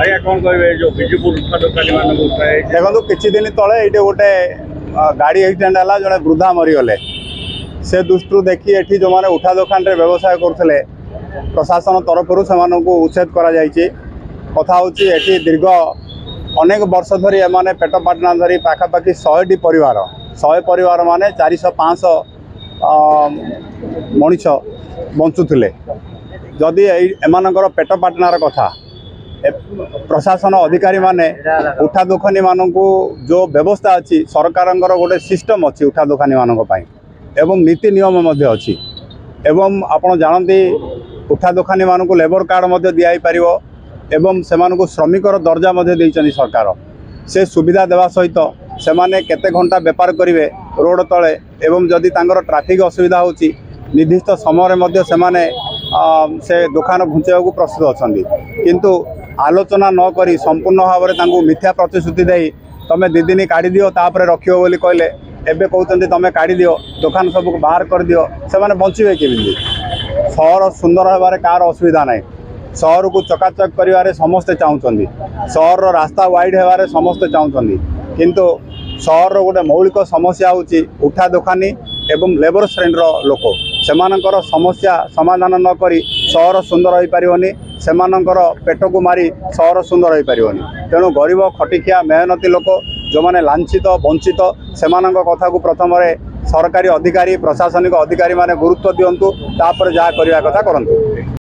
आज्ञा कौन कहे जो विजुपुर उठा दोकानी मान देखो किछि दिन तले ये गोटे गाड़ी एक्सीडेंट है जड़े वृद्धा मरीगले से दृष्टि देखी ये जो मैंने उठा दोकान रे व्यवसाय करते प्रशासन तरफ से उच्छेद कर कथा हूँ दीर्घ अनेक वर्ष धरी एमाने पेट पाटना धरी पाखापाखि 100टी परिवार 100 परिवार माने 400-500 मनीष बंचुले जदि एमानकर पेट पाटनार कथा प्रशासन अधिकारी माने उठा दोकानी मानू जो व्यवस्था अच्छी सरकार गोटे सिस्टम अच्छी उठा दोकानी मानक एवं नीति नियम अच्छी एवं आपण जानती उठा दोकानी मानू लेबर कार्ड दिखाई पार एवं से श्रमिकर दर्जा देइछन्ति सरकार से सुविधा देवा सहित से माने केते घंटा बेपार करेंगे रोड तले एवं जदि ट्राफिक असुविधा होची निर्दिष्ट समय से दुकान घुंचेवा प्रस्तुत अच्छी किंतु आलोचना न करी संपूर्ण भाव में मिथ्या प्रतिश्रुति दे तुम 2 दिन काढ़ी दियो तापर रखियो बोली कहले एबे कहते तुम काढ़ी दियो दुकान सबको बाहर कर दियो से बंचे केमिति सहर सुंदर होबार कार असुविधा ना सहर को चकाचक करिवारे समस्ते चाहूँगी सहर रास्ता वाइड होबार समस्ते चाहूँगी किंतु सहर गोटे मौलिक समस्या होची उठा दोकानी एवं लेबर श्रेणी लोक सेमानकर समस्या समाधान न करी सहर सुंदर हो पारिबनी सेमानकर पेट को मारी सहर सुंदर हो पारिबनी तेणु गरीब खटिखिया मेहनती लोक जो माने लांछित वंचित सेमानक कथा को प्रथम सरकारी अधिकारी प्रशासनिक अधिकारी माने गुरुत्व दियंतु तापर जहाँ करने कथा करंतु।